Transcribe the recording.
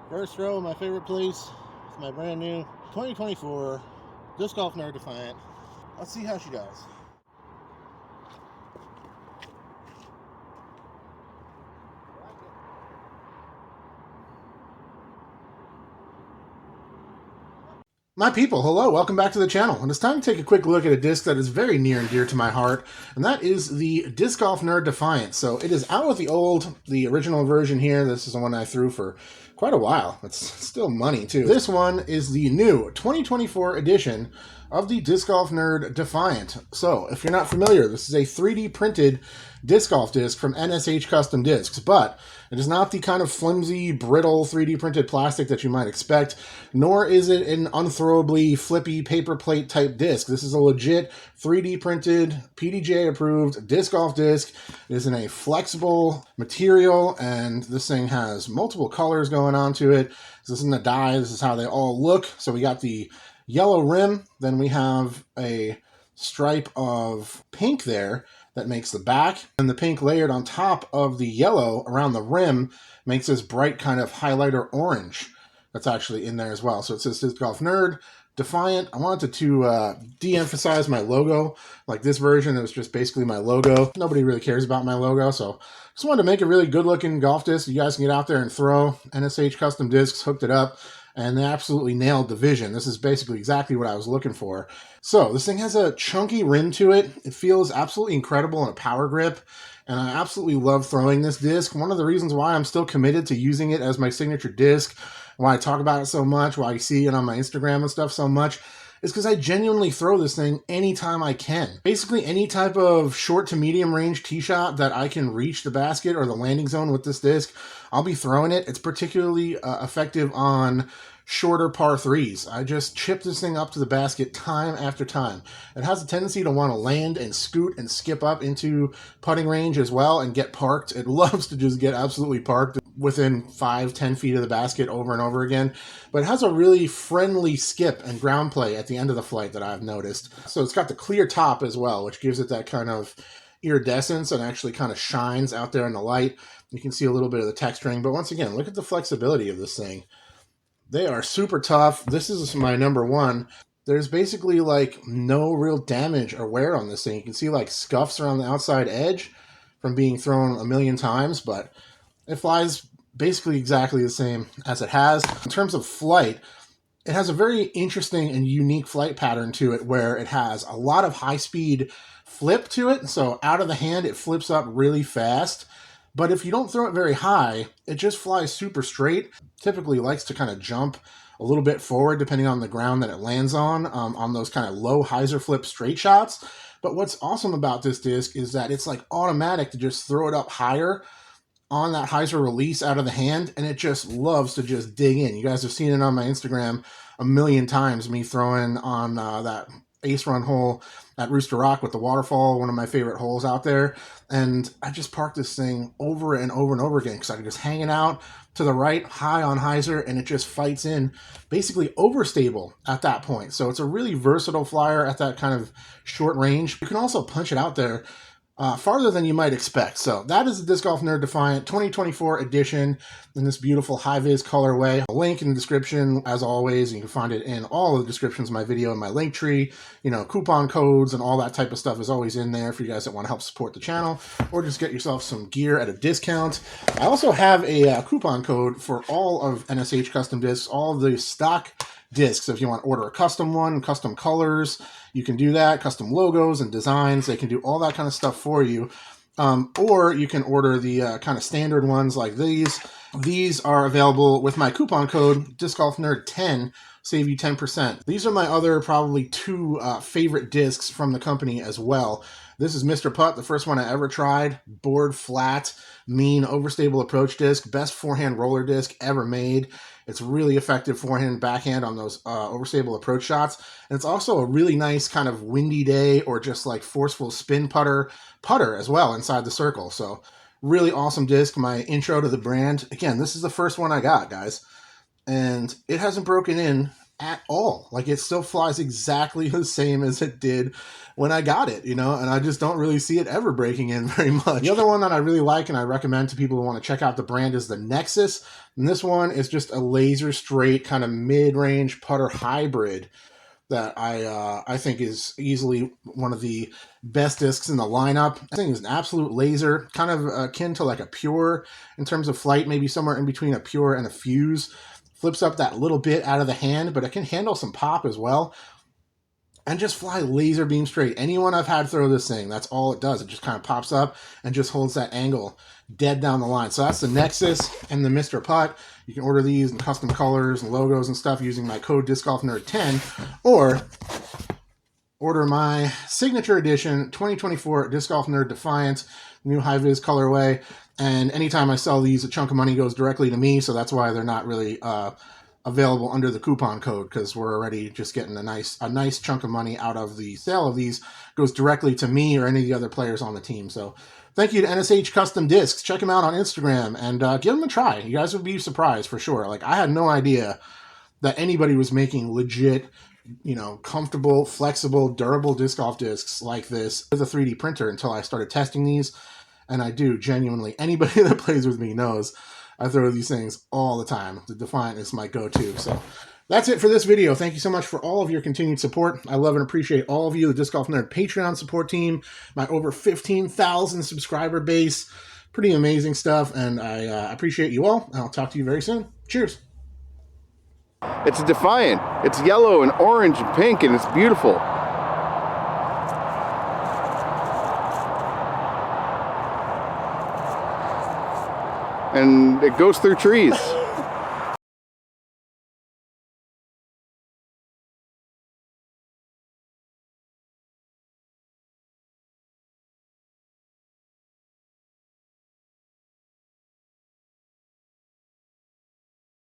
First row, my favorite place. It's my brand new 2024 Disc Golf Nerd Defiant. Let's see how she does. My people, hello, welcome back to the channel. And it's time to take a quick look at a disc that is very near and dear to my heart, and that is the Disc Golf Nerd Defiant. So it is out with the original version here. This is the one I threw for quite a while. It's still money too. This one is the new 2024 edition of the Disc Golf Nerd Defiant. So if you're not familiar, this is a 3D printed disc golf disc from NSH Custom Discs, but it is not the kind of flimsy, brittle 3D printed plastic that you might expect, nor is it an unthrowably flippy paper plate type disc. This is a legit 3D printed, PDGA approved disc golf disc. It is in a flexible material, and this thing has multiple colors going on to it. This isn't a dye, this is how they all look. So we got the yellow rim, then we have a stripe of pink there that makes the back, and the pink layered on top of the yellow around the rim makes this bright kind of highlighter orange that's actually in there as well. So it says Disc Golf Nerd Defiant. I wanted to de-emphasize my logo. Like this version, it was just basically my logo. Nobody really cares about my logo, so just wanted to make a really good looking golf disc you guys can get out there and throw. NSH Custom Discs hooked it up, and they absolutely nailed the vision. This is basically exactly what I was looking for. So this thing has a chunky rim to it. It feels absolutely incredible in a power grip, and I absolutely love throwing this disc. One of the reasons why I'm still committed to using it as my signature disc, why I talk about it so much, why you see it on my Instagram and stuff so much, is because I genuinely throw this thing anytime I can. Basically any type of short to medium range tee shot that I can reach the basket or the landing zone with this disc, I'll be throwing it. It's particularly effective on shorter par threes. I just chip this thing up to the basket time after time. It has a tendency to want to land and scoot and skip up into putting range as well and get parked. It loves to just get absolutely parked within 5-10 feet of the basket over and over again. But it has a really friendly skip and ground play at the end of the flight that I've noticed. So it's got the clear top as well, which gives it that kind of iridescence and actually kind of shines out there in the light. You can see a little bit of the texturing, but once again, look at the flexibility of this thing. They are super tough. This is my number one. There's basically like no real damage or wear on this thing. You can see like scuffs around the outside edge from being thrown a million times, but it flies basically exactly the same as it has. In terms of flight, it has a very interesting and unique flight pattern to it where it has a lot of high speed flip to it. So out of the hand, it flips up really fast. But if you don't throw it very high, it just flies super straight. Typically likes to kind of jump a little bit forward depending on the ground that it lands on those kind of low hyzer flip straight shots. But what's awesome about this disc is that it's like automatic to just throw it up higher on that hyzer release out of the hand, and it just loves to just dig in. You guys have seen it on my Instagram a million times, me throwing on that ace run hole at Rooster Rock with the waterfall, one of my favorite holes out there. And I just parked this thing over and over and over again because I can just hang it out to the right, high on hyzer, and it just fights in basically overstable at that point. So it's a really versatile flyer at that kind of short range. You can also punch it out there farther than you might expect. So that is the Disc Golf Nerd Defiant 2024 edition in this beautiful high-vis colorway. A link in the description, as always. You can find it in all of the descriptions of my video and my link tree. You know, coupon codes and all that type of stuff is always in there for you guys that want to help support the channel or just get yourself some gear at a discount. I also have a coupon code for all of NSH Custom Discs, all of the stock discs. So if you want to order a custom one, custom colors, you can do that, custom logos and designs. They can do all that kind of stuff for you. Or you can order the kind of standard ones like these. These are available with my coupon code, Disc Golf Nerd 10, save you 10%. These are my other probably two favorite discs from the company as well. This is Mr. Putt, the first one I ever tried. Board flat, mean, overstable approach disc. Best forehand roller disc ever made. It's really effective forehand, backhand on those overstable approach shots. And it's also a really nice kind of windy day or just like forceful spin putter as well inside the circle. So really awesome disc. My intro to the brand. Again, this is the first one I got, guys. And it hasn't broken in at all. Like, it still flies exactly the same as it did when I got it, you know, and I just don't really see it ever breaking in very much. The other one that I really like and I recommend to people who want to check out the brand is the Nexus. And this one is just a laser straight kind of mid-range putter hybrid that I think is easily one of the best discs in the lineup. I think it's an absolute laser, kind of akin to like a Pure in terms of flight, maybe somewhere in between a Pure and a Fuse. Flips up that little bit out of the hand, but it can handle some pop as well. And just fly laser beam straight. Anyone I've had throw this thing, that's all it does. It just kind of pops up and just holds that angle dead down the line. So that's the Nexus and the Mr. Putt. You can order these in custom colors and logos and stuff using my code DiscGolfNerd10, or order my signature edition 2024 Disc Golf Nerd Defiance, new high-vis colorway. And anytime I sell these, a chunk of money goes directly to me, so that's why they're not really available under the coupon code, because we're already just getting a nice chunk of money out of the sale of these. Goes directly to me or any of the other players on the team. So thank you to NSH Custom Discs. Check them out on Instagram and give them a try. You guys would be surprised for sure. Like, I had no idea that anybody was making legit, you know, comfortable, flexible, durable disc golf discs like this with a 3D printer until I started testing these. And I do genuinely, anybody that plays with me knows I throw these things all the time. The Defiant is my go-to. So that's it for this video. Thank you so much for all of your continued support. I love and appreciate all of you, the Disc Golf Nerd Patreon support team, my over 15,000 subscriber base. Pretty amazing stuff, and I appreciate you all. I'll talk to you very soon. Cheers. It's a Defiant. It's yellow and orange and pink, and it's beautiful. And it goes through trees.